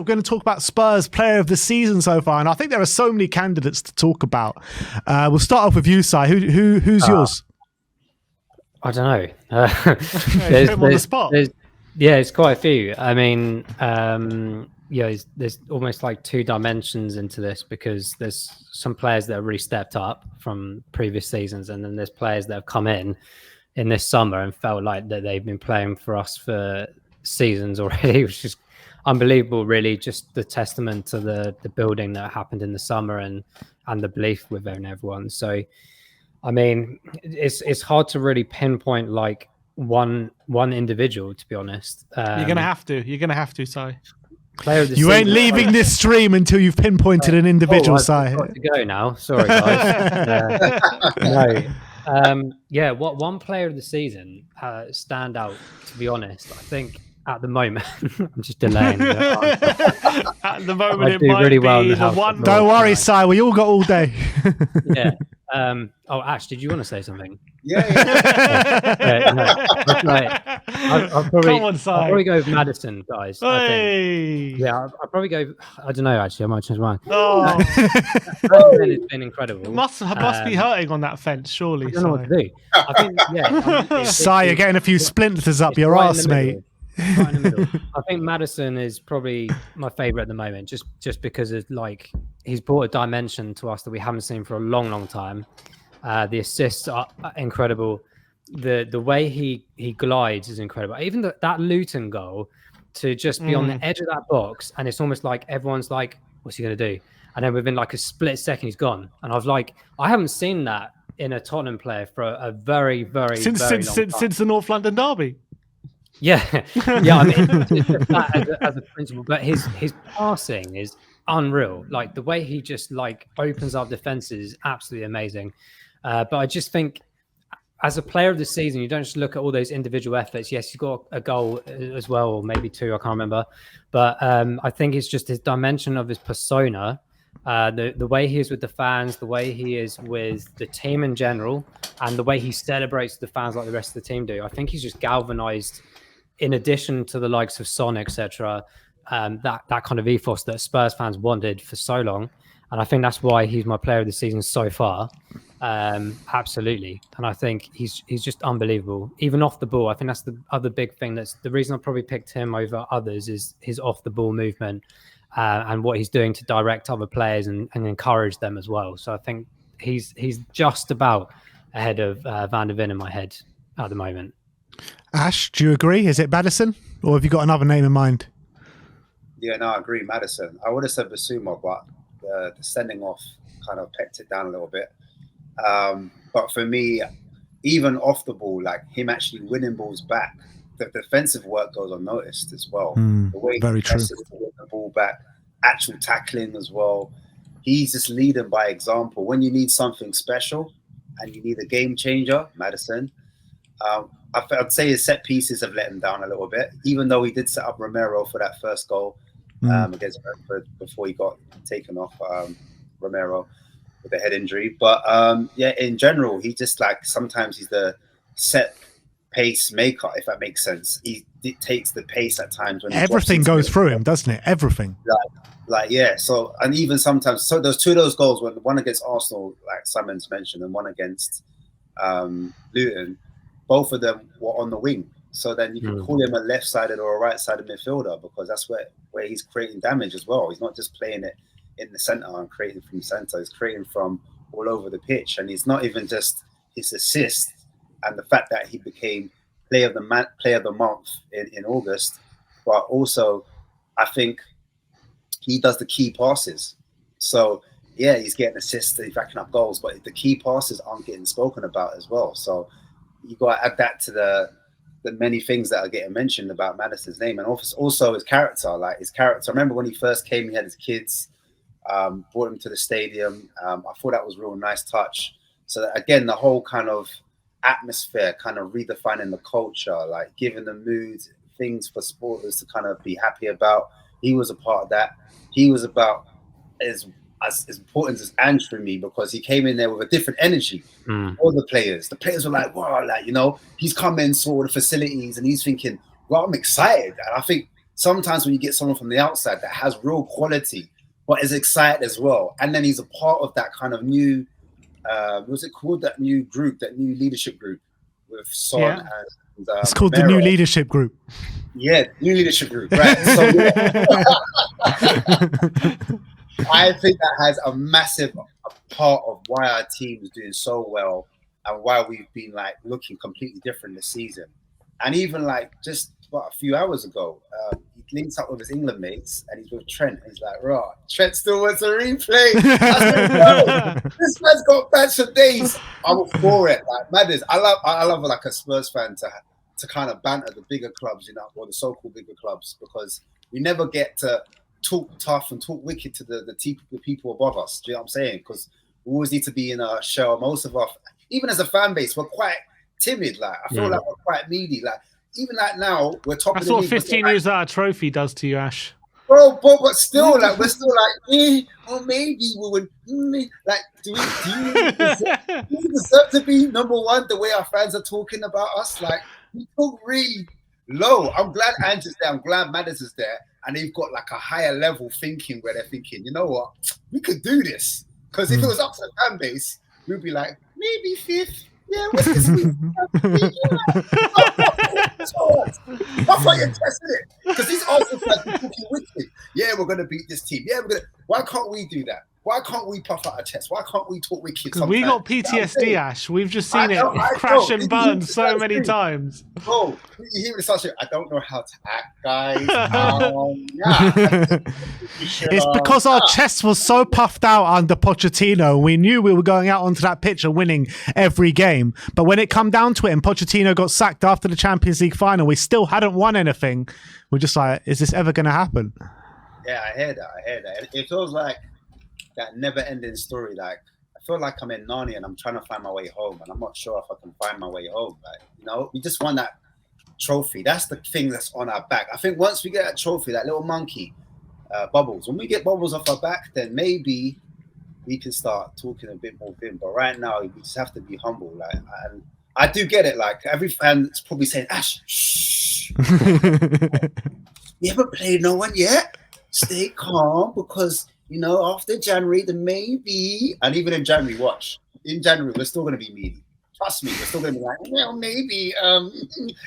going to talk about Spurs player of the season so far, and I think there are so many candidates to talk about. We'll start off with you, Si. Who's yours? I don't know. Put him on the spot. It's quite a few. I mean, there's almost like two dimensions into this, because there's some players that have really stepped up from previous seasons, and then there's players that have come in this summer and felt like that they've been playing for us for seasons already, which is unbelievable, really. Just the testament to the building that happened in the summer and the belief within everyone. So, I mean, it's hard to really pinpoint like one individual, to be honest. You're gonna have to, Si. You ain't leaving this stream until you've pinpointed an individual, Si. I've got to go now. Sorry, guys. One player of the season stand out, to be honest. I think at the moment, I'm just delaying. At the moment, it do might really be well in the the house. one. Don't worry, Si. We all got all day. Yeah. Ash, did you want to say something? Yeah. Come on, Si. I'll probably go with Maddison, guys. I think. Hey. Yeah, I'll probably go. I don't know. Actually, I might change mine. Oh, It's been incredible. it must be hurting on that fence, surely. I don't know what to do. I think, Si, you're getting a few splinters up your right arse, mate. Right in the middle. I think Maddison is probably my favourite at the moment, just because of like he's brought a dimension to us that we haven't seen for a long time. The assists are incredible. The way he glides is incredible. Even that Luton goal, to just be on the edge of that box, and it's almost like everyone's like, "What's he going to do?" And then within like a split second, he's gone. And I haven't seen that in a Tottenham player for a very long time. Since the North London derby. Yeah. I mean, that as a principle, but his passing is unreal. Like the way he just like opens up defenses is absolutely amazing. But I just think, as a player of the season, you don't just look at all those individual efforts. Yes, he's got a goal as well, or maybe two, I can't remember. But I think it's just his dimension of his persona, the way he is with the fans, the way he is with the team in general, and the way he celebrates the fans like the rest of the team do. I think he's just galvanized, in addition to the likes of Son, etc., that kind of ethos that Spurs fans wanted for so long. And I think that's why he's my player of the season so far. Absolutely. And I think he's just unbelievable. Even off the ball, I think that's the other big thing. That's the reason I probably picked him over others, is his off the ball movement and what he's doing to direct other players and encourage them as well. So I think he's just about ahead of Van der Ven in my head at the moment. Ash, do you agree? Is it Maddison, or have you got another name in mind? Yeah, no, I agree, Maddison. I would have said Basuma, but the sending off kind of pecked it down a little bit. But for me, even off the ball, like him actually winning balls back, the defensive work goes unnoticed as well. The way very he presses to win the ball back, actual tackling as well. He's just leading by example. When you need something special and you need a game changer, Maddison, I'd say his set pieces have let him down a little bit, even though he did set up Romero for that first goal against Brentford before he got taken off, Romero, with a head injury. But in general, he just like, sometimes he's the set pace maker, if that makes sense. He dictates the pace at times. When everything goes through him, doesn't it? Everything. So, and even sometimes, so there's two of those goals, one against Arsenal, like Simon's mentioned, and one against Luton. Both of them were on the wing. So then you can call him a left-sided or a right-sided midfielder, because that's where he's creating damage as well. He's not just playing it in the centre and creating from centre. He's creating from all over the pitch. And it's not even just his assist and the fact that he became player of the month in August, but also I think he does the key passes. So yeah, he's getting assists, he's racking up goals, but the key passes aren't getting spoken about as well. So you got to add that to the many things that are getting mentioned about Maddison's name, and also his character. Like his character, I remember when he first came, he had his kids, brought him to the stadium. I thought that was a real nice touch. So that, again, the whole kind of atmosphere, kind of redefining the culture, like giving the mood, things for supporters to kind of be happy about. He was a part of that. He was about as important as Ange for me, because he came in there with a different energy. All the players were like, wow, like, you know, he's come in, saw the facilities, and he's thinking, well, I'm excited. And I think sometimes when you get someone from the outside that has real quality, but is excited as well, and then he's a part of that kind of new, what's it called? That new group, that new leadership group with Son and it's called the New Leadership Group. Yeah, New Leadership Group, right? So I think that has a massive part of why our team is doing so well and why we've been like looking completely different this season. And even like just about a few hours ago, he links up with his England mates and he's with Trent. And he's like, "Right, Trent still wants a replay." I said, this man's got bats for days. I'm for it. Like madness. I love like a Spurs fan to kind of banter the bigger clubs, you know, or the so-called bigger clubs, because we never get to talk tough and talk wicked to the people above us. Do you know what I'm saying? Because we always need to be in a show. Most of us, even as a fan base, we're quite timid. Like I feel like we're quite needy. Like even like now, we're top of the league. That's what 15 years out of trophy does to you, Ash. Bro, but still, like we're still like, or maybe we would. Like, do you deserve to be number one the way our fans are talking about us? Like, we talk really low. I'm glad Andrew's there. I'm glad Madders is there, and they've got like a higher level thinking where they're thinking, you know what, we could do this. Because if it was up to the fan base, we'd be like, maybe fifth. Yeah, what's this? That's why you're testing it. Because these Arsenal fans are talking wicked. Yeah, we're going to beat this team. Yeah, we're going to. Why can't we do that? Why can't we puff out a chest? Why can't we talk wicked? Because we got PTSD, Ash. We've just seen it crash and burn so many times. Bro, you hear me start saying, I don't know how to act, guys. It's because our chests were so puffed out under Pochettino. We knew we were going out onto that pitch and winning every game. But when it come down to it and Pochettino got sacked after the Champions League final, we still hadn't won anything. We're just like, is this ever going to happen? Yeah, I hear that. It feels like that never-ending story. Like I feel like I'm in Narnia and I'm trying to find my way home, and I'm not sure if I can find my way home. Like, you know, we just won that trophy. That's the thing that's on our back. I think once we get that trophy, that little monkey, Bubbles, when we get Bubbles off our back, then maybe we can start talking a bit more vim. But right now, we just have to be humble. Like, and I do get it. Like every fan is probably saying, "Ash, shh, you haven't played no one yet. Stay calm, because." You know, after January, then maybe, and even in January, watch. In January, we're still going to be meaty. Trust me, we're still going to be like, well, maybe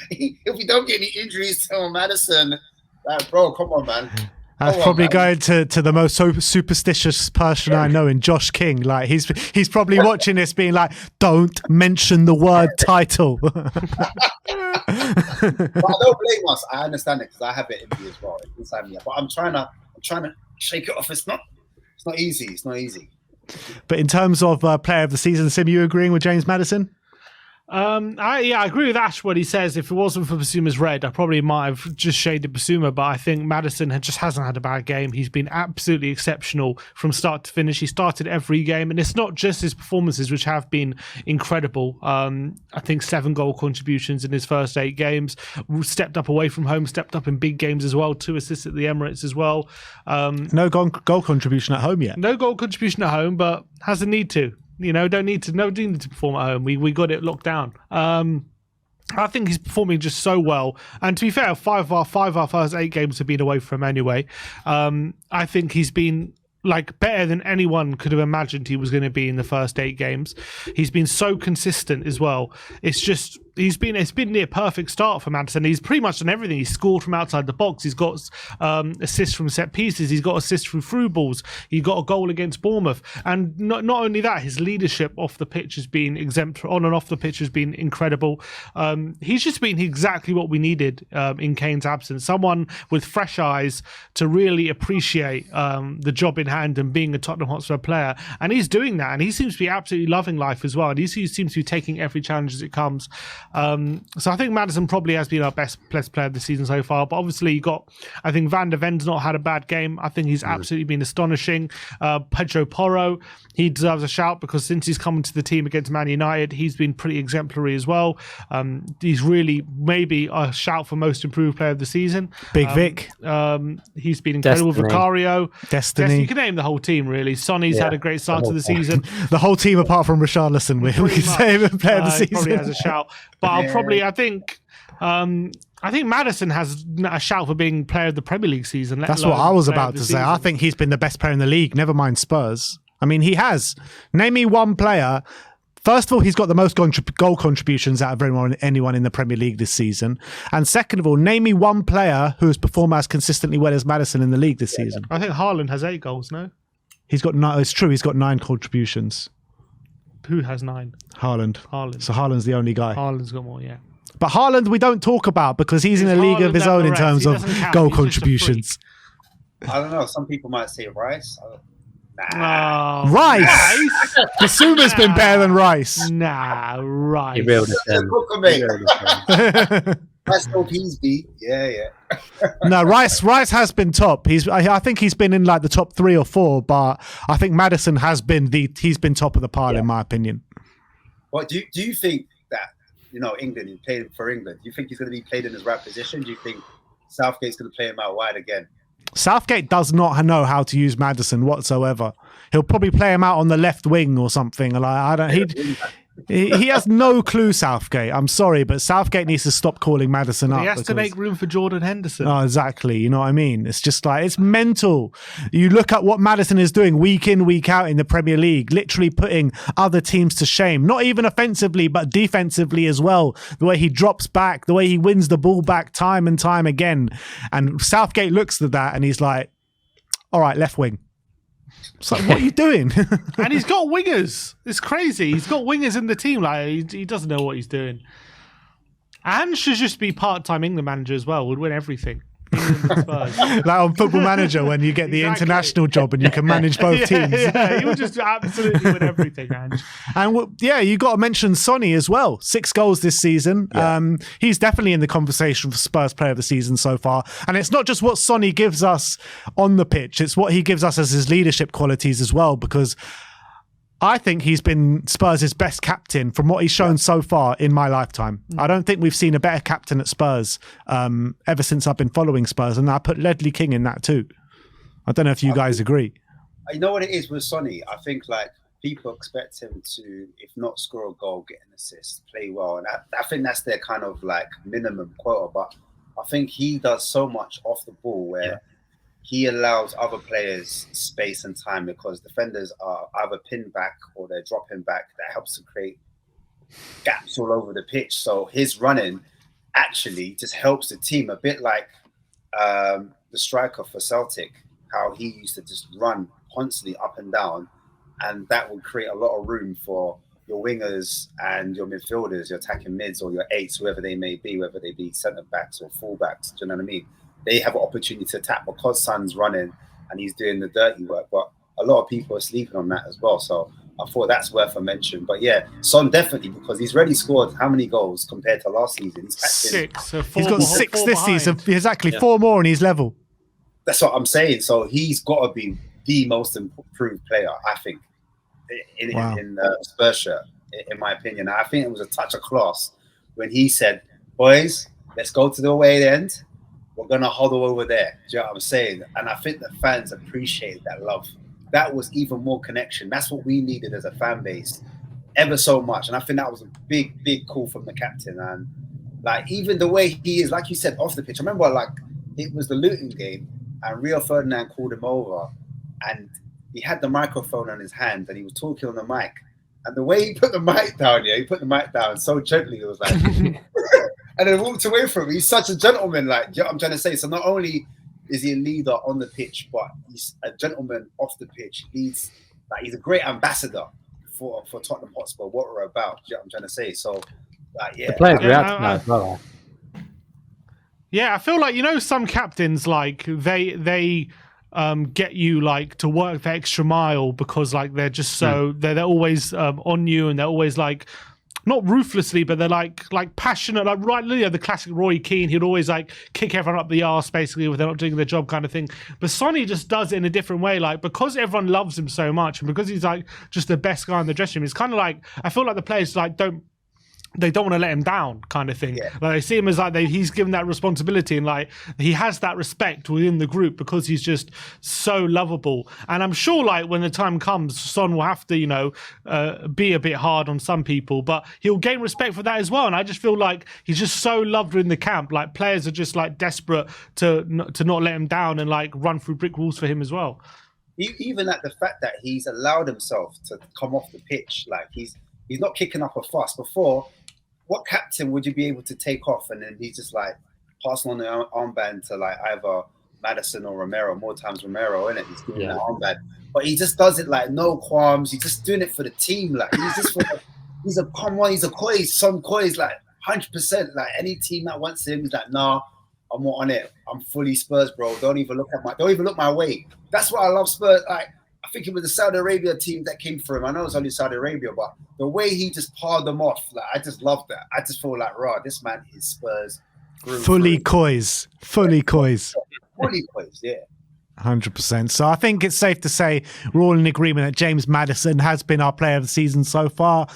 if we don't get any injuries to Maddison, like, bro, come on, man. That's probably going to the most superstitious person I know in Josh King. Like he's probably watching this, being like, "Don't mention the word title." But I don't blame us. I understand it because I have it in me as well, inside me. But I'm trying to shake it off. It's not easy. It's not easy. But in terms of player of the season, Sim, you agreeing with James Maddison? I agree with Ash what he says. If it wasn't for Basuma's red, I probably might have just shaded Basuma, but I think Maddison just hasn't had a bad game. He's been absolutely exceptional from start to finish. He started every game, and it's not just his performances, which have been incredible. I think 7 goal contributions in his first 8 games, stepped up away from home, stepped up in big games as well, 2 assists at the Emirates as well. No goal contribution at home yet. No goal contribution at home, but has a need to. You know, don't need to perform at home. We got it locked down. I think he's performing just so well. And to be fair, 5 of our first 8 games have been away from him anyway. I think he's been like better than anyone could have imagined he was going to be in the first 8 games. He's been so consistent as well. It's been near perfect start for Maddison. He's pretty much done everything. He's scored from outside the box. He's got assists from set pieces. He's got assists from through balls. He got a goal against Bournemouth. And not only that, his leadership off the pitch has been exemplary. On and off the pitch has been incredible. He's just been exactly what we needed in Kane's absence. Someone with fresh eyes to really appreciate the job in hand and being a Tottenham Hotspur player. And he's doing that. And he seems to be absolutely loving life as well. And he seems to be taking every challenge as it comes. So I think Maddison probably has been our best player of the season so far. But obviously I think Van der Ven's not had a bad game. I think he's absolutely been astonishing. Pedro Porro, he deserves a shout because since he's come into the team against Man United, he's been pretty exemplary as well. He's really maybe a shout for most improved player of the season. Big Vic. He's been incredible. Destiny. Vicario. Destiny. You can name the whole team really. Sonny's had a great start to the season. The whole team apart from Richarlison, we can say player of the season. Probably has a shout. But I think I think Maddison has a shout for being player of the Premier League season. That's what I was about to say. I think he's been the best player in the league, never mind Spurs. I mean, he has. Name me one player. First of all, he's got the most goal contributions out of anyone in the Premier League this season. And second of all, name me one player who has performed as consistently well as Maddison in the league this season. I think Haaland has 8 goals, no? He's got 9. It's true, he's got 9 contributions. Who has 9? Haaland. Haaland. So Haaland's the only guy. Haaland's got more, yeah. But Haaland we don't talk about because he's in a league of his own in terms of goal contributions. I don't know. Some people might say Rice. Nah. Oh, Rice. Basuma's been better than Rice. Nah, Rice. You reeled it in. Rice no Peasby. Yeah. No, Rice has been top. I think he's been in like the top 3 or 4, but I think Maddison has been he's been top of the pile in my opinion. What do you think that England, he played for England? Do you think he's going to be played in his right position? Do you think Southgate's going to play him out wide again? Southgate does not know how to use Maddison whatsoever. He'll probably play him out on the left wing or something. He has no clue, Southgate. I'm sorry, but Southgate needs to stop calling Maddison up. He has to make room for Jordan Henderson. Oh, exactly. You know what I mean? It's just like, it's mental. You look at what Maddison is doing week in, week out in the Premier League, literally putting other teams to shame. Not even offensively, but defensively as well. The way he drops back, the way he wins the ball back time and time again. And Southgate looks at that and he's like, all right, left wing. It's like, what are you doing? And he's got wingers. It's crazy. He's got wingers in the team. Like he doesn't know what he's doing. And should just be part-time England manager as well. Would win everything. Like on Football Manager when you get the international job and you can manage both teams. Yeah, he would just absolutely win everything, Ange. And you got to mention Sonny as well. 6 goals this season. Yeah. He's definitely in the conversation for Spurs Player of the Season so far. And it's not just what Sonny gives us on the pitch, it's what he gives us as his leadership qualities as well, because I think he's been Spurs' best captain from what he's shown so far in my lifetime. I don't think we've seen a better captain at Spurs ever since I've been following Spurs, and I put Ledley King in that too. I don't know if you guys agree. You know what it is with Sonny? I think like people expect him to, if not score a goal, get an assist, play well, and I think that's their kind of like minimum quota. But I think he does so much off the ball where he allows other players space and time because defenders are either pinned back or they're dropping back. That helps to create gaps all over the pitch. So his running actually just helps the team a bit like the striker for Celtic, how he used to just run constantly up and down, and that would create a lot of room for your wingers and your midfielders, your attacking mids or your eights, whoever they may be, whether they be centre backs or full backs. Do you know what I mean? They have an opportunity to attack because Son's running and he's doing the dirty work. But a lot of people are sleeping on that as well. So I thought that's worth a mention. But yeah, Son definitely, because he's already scored how many goals compared to last season? He's 6. So he's got 6 this season. Exactly, 4 more and he's level. That's what I'm saying. So he's got to be the most improved player, I think, in Spurs shirt, in my opinion. I think it was a touch of class when he said, boys, let's go to the away end. We're going to huddle over there. Do you know what I'm saying? And I think the fans appreciated that love. That was even more connection. That's what we needed as a fan base ever so much. And I think that was a big, big call from the captain. And like, even the way he is, like you said, off the pitch. I remember like it was the Luton game and Rio Ferdinand called him over and he had the microphone on his hand and he was talking on the mic. And the way he put the mic down, he put the mic down so gently. It was like... And then walked away from him. He's such a gentleman, like, you know what I'm trying to say? So not only is he a leader on the pitch, but he's a gentleman off the pitch. He's a great ambassador for Tottenham Hotspur, what we're about. You know what I'm trying to say? So, the players react now as well. Yeah, I feel like, some captains, like, they get you, like, to work the extra mile because, like, they're just so, they're always on you and they're always, like, not ruthlessly, but they're like passionate, like the classic Roy Keane. He'd always like kick everyone up the arse basically if they're not doing their job kind of thing. But Sonny just does it in a different way, like because everyone loves him so much and because he's like just the best guy in the dressing room. It's kind of like I feel like the players like don't they don't want to let him down, kind of thing. Yeah. Like, they see him as like he's given that responsibility, and like he has that respect within the group because he's just so lovable. And I'm sure, like, when the time comes, Son will have to, you know, be a bit hard on some people, but he'll gain respect for that as well. And I just feel like he's just so loved in the camp. Like, players are just like desperate to not let him down and like run through brick walls for him as well. Even like the fact that he's allowed himself to come off the pitch, like he's not kicking up a fuss. Before, what captain would you be able to take off and then he's just like passing on the armband to like either Maddison or Romero? More times Romero, innit? He's doing that armband, but he just does it like no qualms. He's just doing it for the team. Like he's just he's a COYS, Son COYS, like 100%. Like any team that wants him, he's like, nah, I'm not on it. I'm fully Spurs, bro. Don't even look my way. That's what I love Spurs. Like, I think it was the Saudi Arabia team that came for him. I know it's only Saudi Arabia, but the way he just parred them off, like, I just love that. I just feel like, raw, this man is Spurs. Fully COYS. Fully COYS. Fully COYS, yeah. 100%. So I think it's safe to say we're all in agreement that James Maddison has been our player of the season so far.